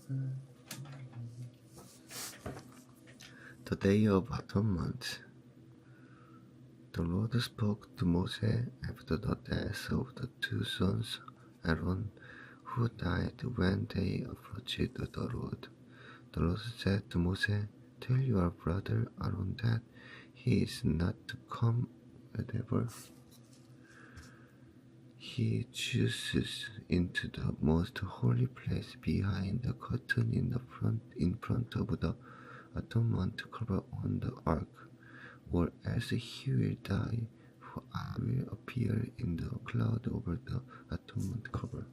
The day of atonement. The Lord spoke to Moses after the death of the two sons Aaron, who died when they approached the Lord. The Lord said to Moses, "Tell your brother Aaron that he is not to come whenever he chooses into the most holy place behind the curtain in front of the atonement cover on the ark, or else he will die, for I will appear in the cloud over the atonement cover."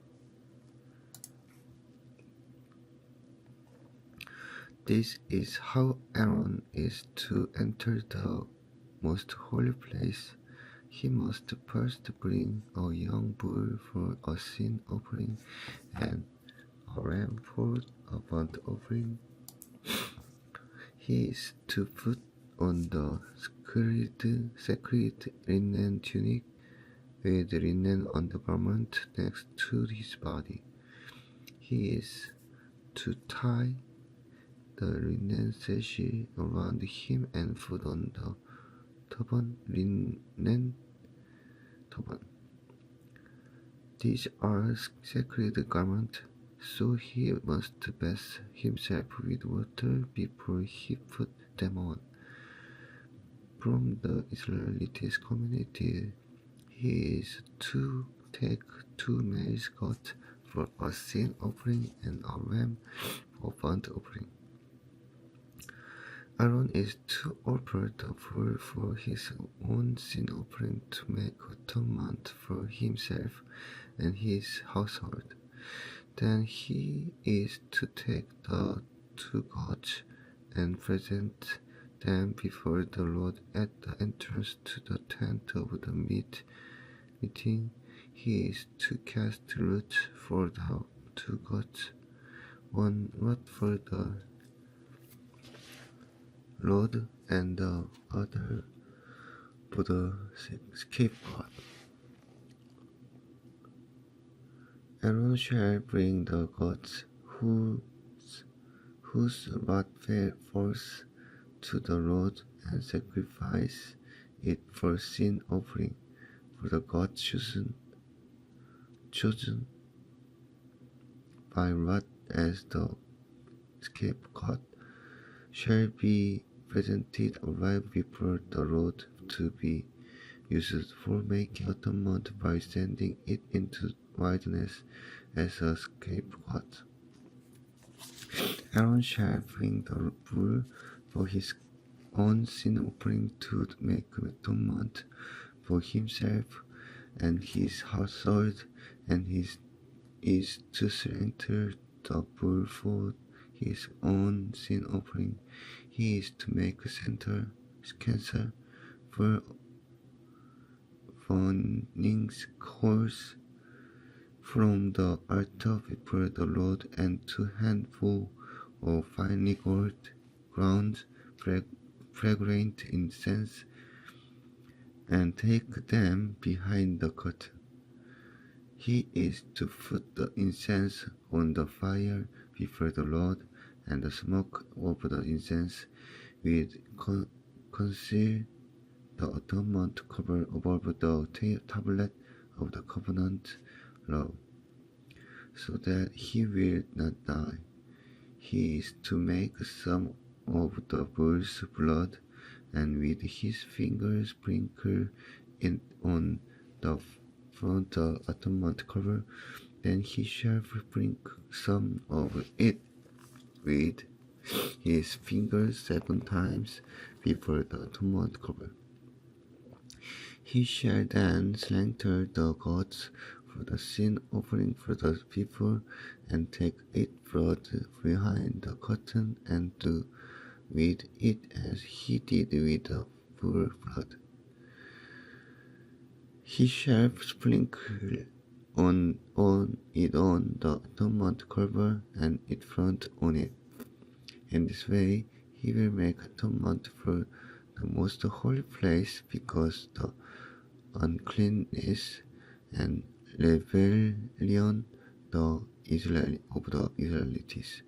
This is how Aaron is to enter the most holy place. He must first bring a young bull for a sin offering and a ram for a burnt offering. He is to put on the sacred linen tunic with linen undergarment next to his body. He is to tie the linen sash around him and put on the linen turban. These are sacred garments, so he must bathe himself with water before he put them on. From the Israelite community, he is to take 2 male goats for a sin offering and a ram for burnt offering. Aaron is to offer the bull for his own sin offering to make atonement for himself and his household. Then he is to take the 2 goats and present them before the Lord at the entrance to the tent of the meeting. He is to cast lots for the 2 goats, one lot for the Lord and the other for the scapegoat. Aaron shall bring the goats whose lot falls to the Lord and sacrifice it for sin offering, for the goat chosen by lot as the scapegoat shall be presented alive before the Lord to be used for making atonement by sending it into wilderness as a scapegoat. Aaron shall bring the bull for his own sin offering to make atonement for himself and his household, and is to slaughter the bull for his own sin offering. He is to make cancer for burning coals from the altar before the Lord, and 2 handfuls of finely ground fragrant incense, and take them behind the curtain. He is to put the incense on the fire before the Lord, and the smoke of the incense will conceal the atonement cover above the tablet of the covenant law, so that he will not die. He is to make some of the bull's blood, and with his fingers sprinkle it on the front atonement cover. Then he shall sprinkle some of it with his fingers 7 times before the atonement cover. He shall then slaughter the goats for the sin offering for the people, and take its blood behind the curtain, and do with it as he did with the bull blood. He shall sprinkle on the atonement cover and its front on it. In this way he will make atonement for the most holy place, because the uncleanness and rebellion of the Israelites.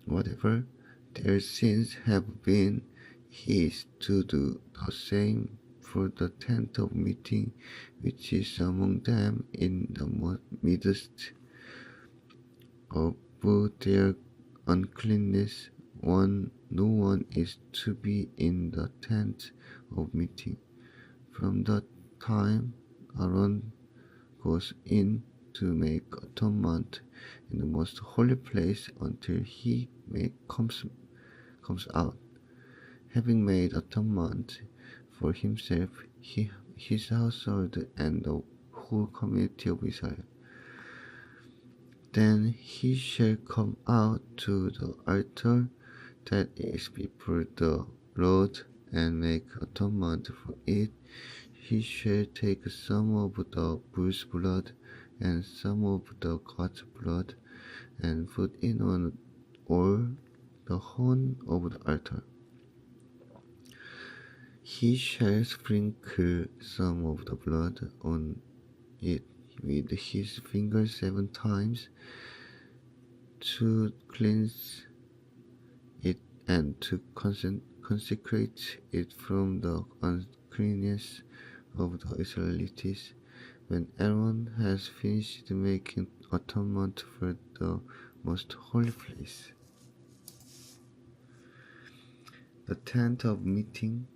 whatever their sins have been, he is to do the same for the tent of meeting, which is among them in the midst of their uncleanness. No one is to be in the tent of meeting from the time Aaron goes in to make atonement in the most holy place until he comes out, having made atonement for himself, his household, and the whole community of Israel. Then he shall come out to the altar that is before the Lord and make atonement for it. He shall take some of the bull's blood and some of the goat's blood and put it on all the horn of the altar. He shall sprinkle some of the blood on it with his fingers 7 times to cleanse it and to consecrate it from the uncleanness of the Israelites. When Aaron has finished making atonement for the most holy place, the tent of meeting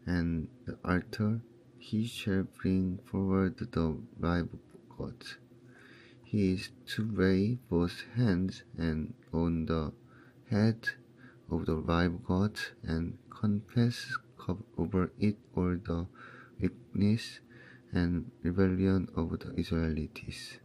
and the altar, he shall bring forward the live goat. He is to lay both hands and on the head of the live goat and confess over it all the weakness and rebellion of the Israelites.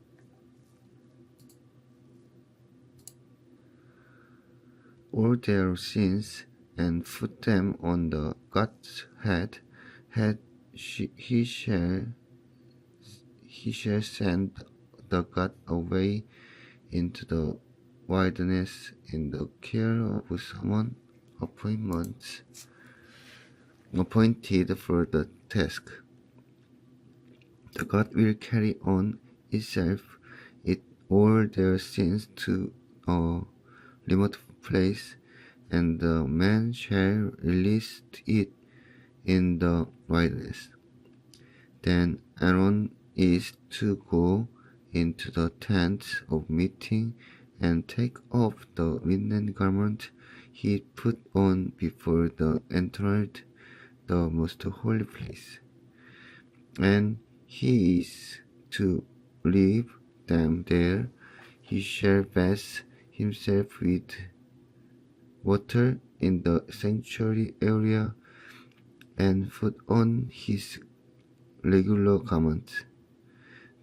All their sins, and put them on the goat's head. He shall send the goat away into the wilderness in the care of someone appointed for the task. The goat will carry on itself all their sins to a remote place, and the man shall release it in the wilderness. Then Aaron is to go into the tent of meeting and take off the linen garment he put on before the entered the most holy place, and he is to leave them there. He shall bathe himself with water in the sanctuary area and put on his regular garments.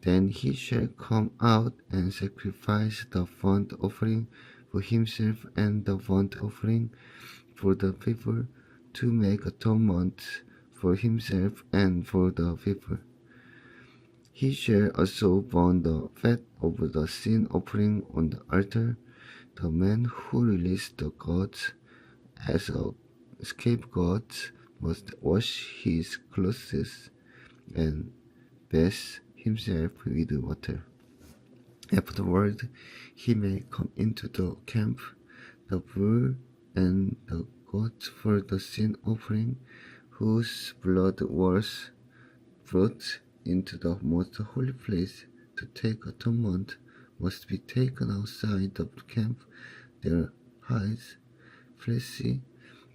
Then he shall come out and sacrifice the burnt offering for himself and the burnt offering for the people, to make atonement for himself and for the people. He shall also burn the fat of the sin offering on the altar. The man who released the goat as a scapegoat must wash his clothes and bathe himself with water. Afterward, he may come into the camp. The bull and the goat for the sin offering, whose blood was brought into the most holy place to take atonement, must be taken outside the camp. Their hides, fleshy,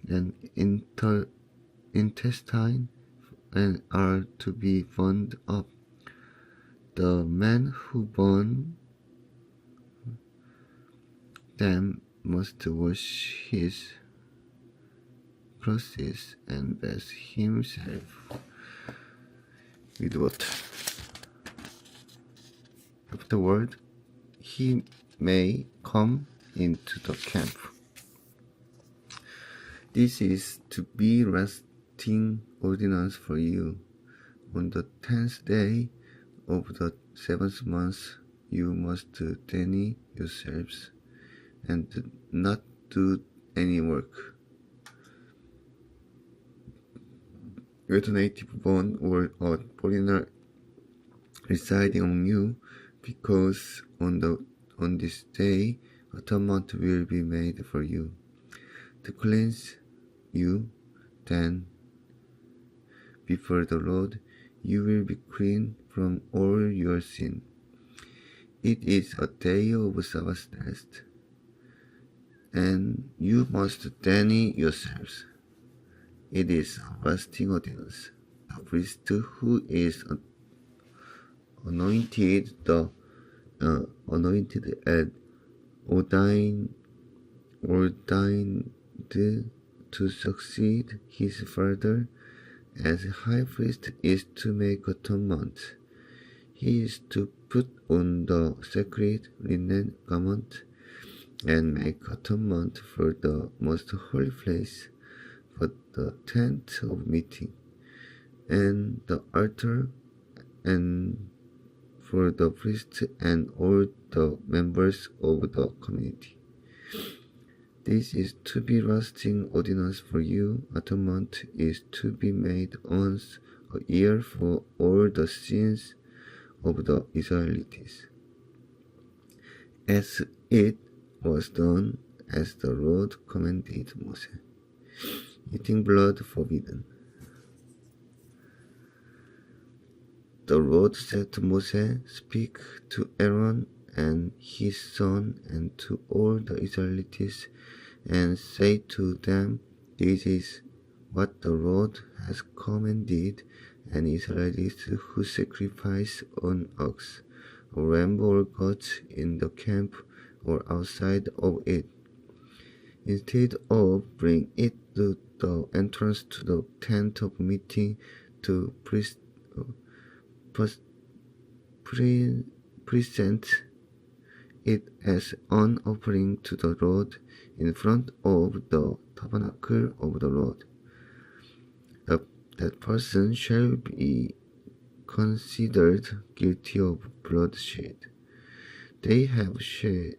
and intestine and are to be burned up. The man who burned them must wash his clothes and bathe himself with water. Afterward, he may come into the camp. This is to be lasting ordinance for you. On the 10th day of the 7th month, you must deny yourselves and not do any work, whether native born or a foreigner residing among you, because on this day atonement will be made for you, to cleanse you. Then, before the Lord, you will be clean from all your sin. It is a day of Sabbath rest, and you must deny yourselves. It is a lasting ordinance. The priest who is anointed and ordained to succeed his father as high priest is to make atonement. He is to put on the sacred linen garment and make atonement for the most holy place, for the tent of meeting, and the altar, and for the priest and all the members of the community. This is to be lasting ordinance for you. Atonement is to be made once a year for all the sins of the Israelites, as it was done as the Lord commanded Moses. Eating blood forbidden. The Lord said to Moses, "Speak to Aaron and his son and to all the Israelites, and say to them, this is what the Lord has commanded, an Israelite who sacrifice an ox, a ram or goat in the camp or outside of it, instead of bring it to the entrance to the tent of meeting to present it as an offering to the Lord in front of the tabernacle of the Lord. That person shall be considered guilty of bloodshed. They have shed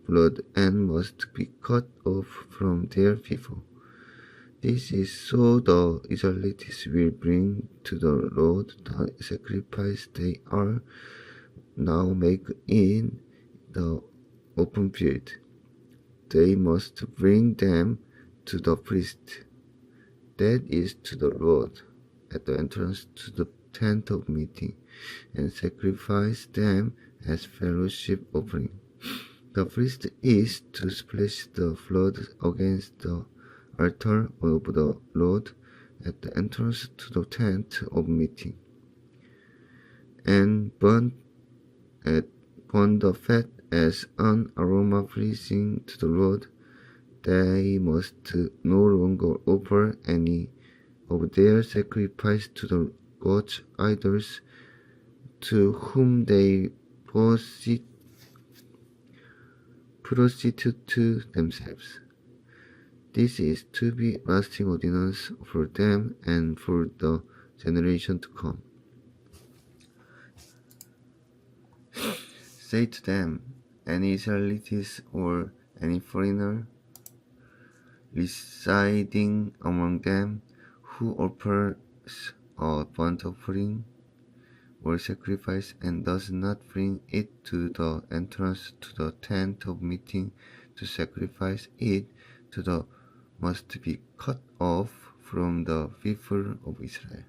blood and must be cut off from their people. This is so the Israelites will bring to the Lord the sacrifice they are now making in the open field. They must bring them to the priest, that is to the Lord, at the entrance to the tent of meeting, and sacrifice them as fellowship offering. The priest is to splash the blood against the altar of the Lord at the entrance to the tent of meeting, and burn the fat as an aroma pleasing to the Lord. They must no longer offer any of their sacrifice to the gods idols, to whom they prostitute themselves. This is to be lasting ordinance for them and for the generation to come. Say to them, any Israelites or any foreigner residing among them who offers a burnt offering or sacrifice and does not bring it to the entrance to the tent of meeting to sacrifice it to the must be cut off from the people of Israel.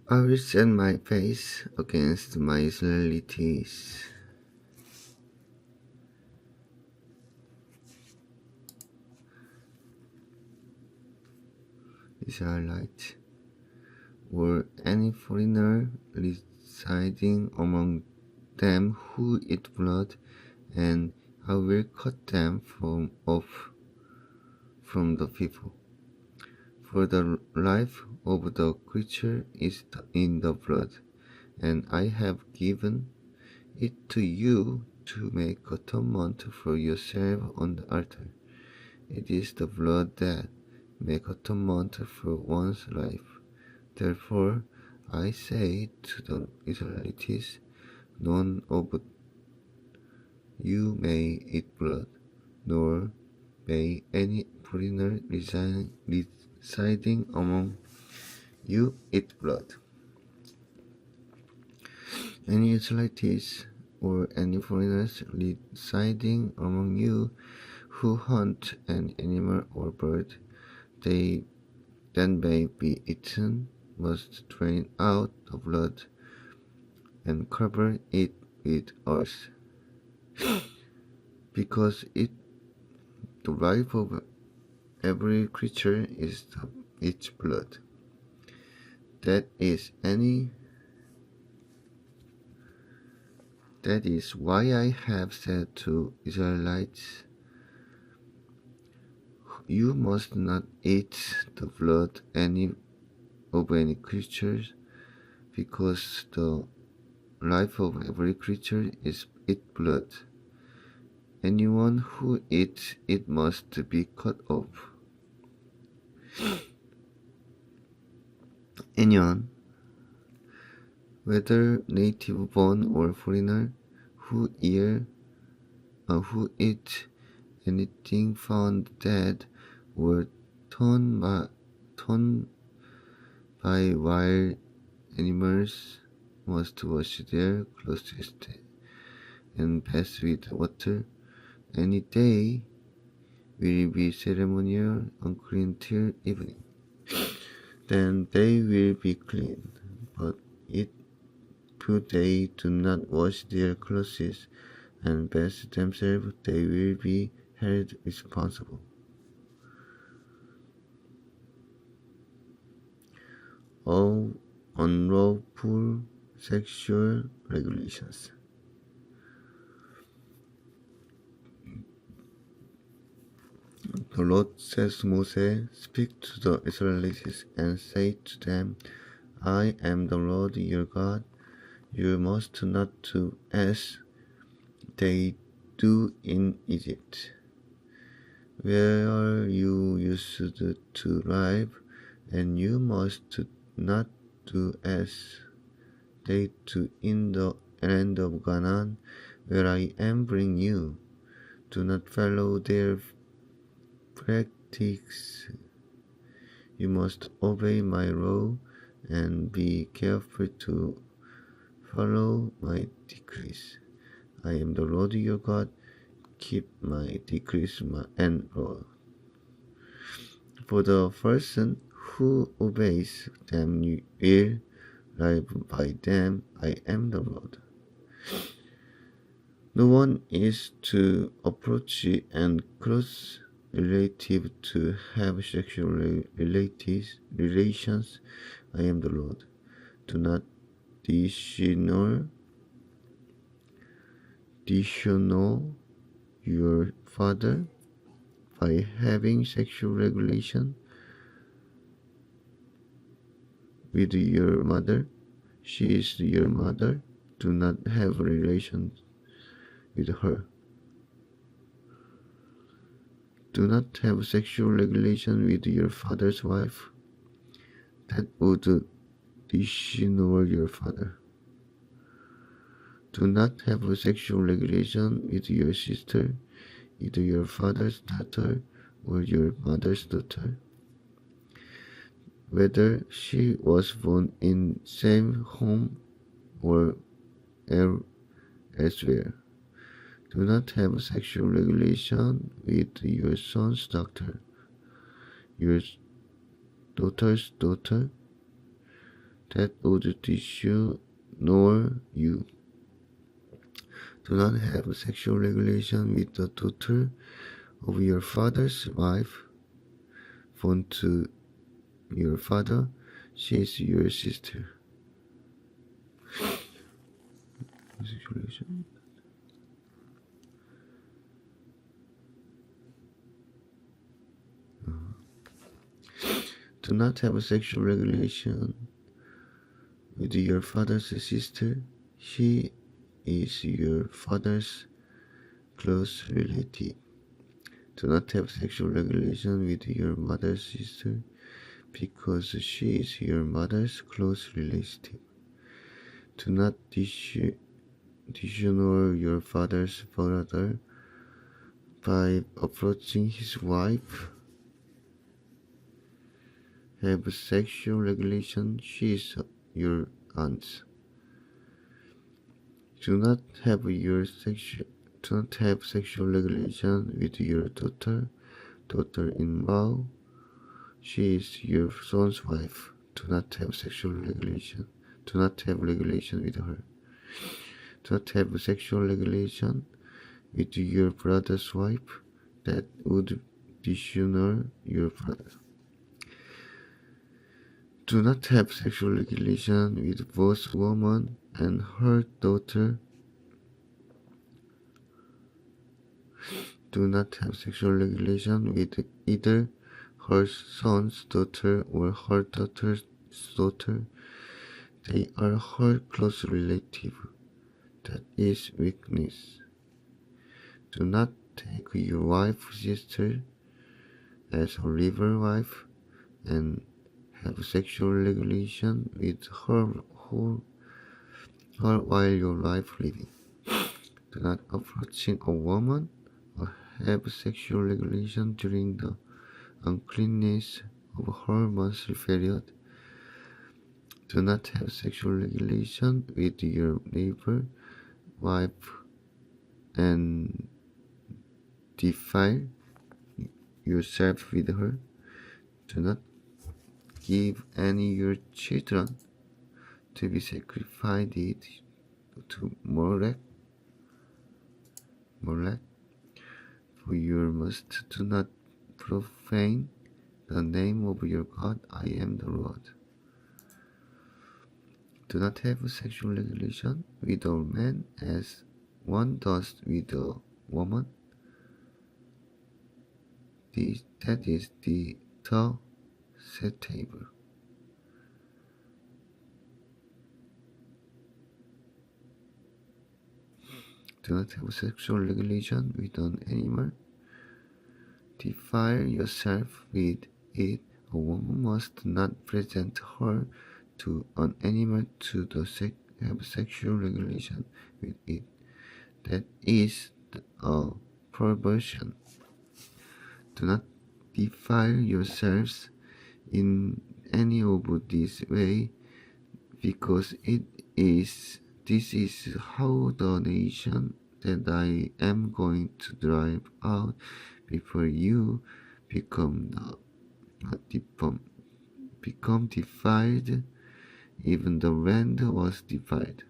I will set my face against my Israelites. Israelite, or any foreigner residing among them who eat blood, and I will cut them off from the people. For the life of the creature is in the blood, and I have given it to you to make atonement for yourself on the altar. It is the blood that makes atonement for one's life. Therefore, I say to the Israelites, none of you may eat blood, nor may any foreigner residing among you eat blood. Any Israelites or any foreigners residing among you who hunt an animal or bird they that may be eaten must drain out the blood and cover it with earth, because the life of every creature is its blood. That is why I have said to Israelites, you must not eat the blood of any creature, because the life of every creature is its blood. Anyone who eats it must be cut off. Anyone, whether native born or foreigner, who eats anything found dead or torn by wild animals must wash their clothes and bathe with water. Any day will be ceremonial unclean till evening. Then they will be clean. But if they do not wash their clothes and bathe themselves, they will be held responsible. All unlawful sexual regulations. The Lord says to Moses, speak to the Israelites and say to them, I am the Lord your God. You must not do as they do in Egypt, where you used to live, and you must not do as they do in the land of Canaan, where I am bringing you. Do not follow their practice. You must obey my law and be careful to follow my decrees. I am the Lord your God. Keep my decrees and law. For the person who obeys them will live by them. I am the Lord. No one is to approach and close relative to have sexual relations. I am the Lord. Do not dishonor your father by having sexual relation with your mother. She is your mother. Do not have relations with her. Do not have sexual relation with your father's wife. That would dishonor your father. Do not have a sexual relation with your sister, either your father's daughter or your mother's daughter, whether she was born in same home or elsewhere. Do not have sexual relation with your son's daughter, your daughter's daughter. That would dishonor you. Do not have sexual relation with the daughter of your father's wife, born to your father. She is your sister. Do not have a sexual relation with your father's sister. She is your father's close relative. Do not have sexual relation with your mother's sister, because she is your mother's close relative. Do not dishonor your father's brother by approaching his wife, have sexual relation, she is your aunt. Do not have sexual relation with your daughter-in-law. She is your son's wife. Do not have sexual relation. Do not have relation with her. Do not have sexual relation with your brother's wife. That would dishonor your brother. Do not have sexual relation with both woman and her daughter. Do not have sexual relation with either her son's daughter or her daughter's daughter. They are her close relative. That is weakness. Do not take your wife's sister as a river wife and have sexual relation with her while your wife living. Do not approaching a woman or have sexual relation during the uncleanness of her monthly period. Do not have sexual relation with your neighbor, wife, and defile yourself with her. Do not give any of your children to be sacrificed to Molech. For you must do not profane the name of your God. I am the Lord. Do not have sexual relation with a man as one does with a woman. That is detestable. Do not have sexual relation with an animal. Defile yourself with it. A woman must not present her to an animal to have sexual relation with it. That is a perversion. Do not defile yourselves in any of this way, because this is how the nation that I am going to drive out before you become defiled. Even the land was defiled.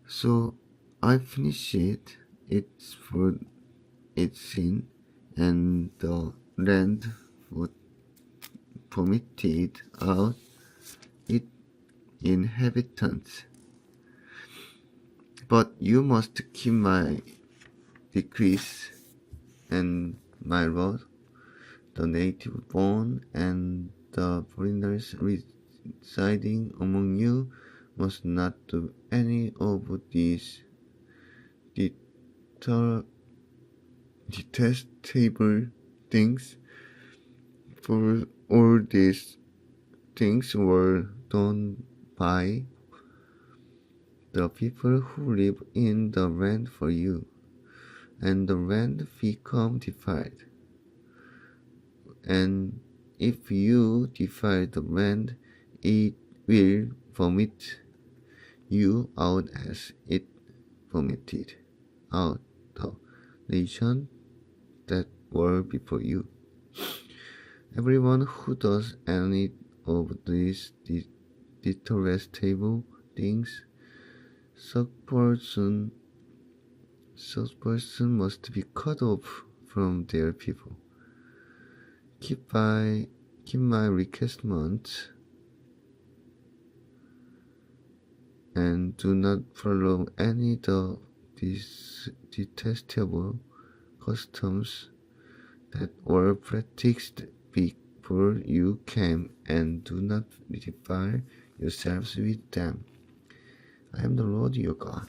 So I finished it. It's for its sin, and the land vomited out its inhabitants. But you must keep my decrees and my law. The native born and the foreigners residing among you must not do any of these detestable things, for all these things were done by the people who live in the land for you, and the land become defiled. And if you defile the land, it will vomit you out as it vomited out the nation that were before you. Everyone who does any of these detestable things, such person must be cut off from their people. Keep my requirements and do not follow any of these detestable customs that were practiced before you came, and do not defile yourselves with them. I am the Lord your God.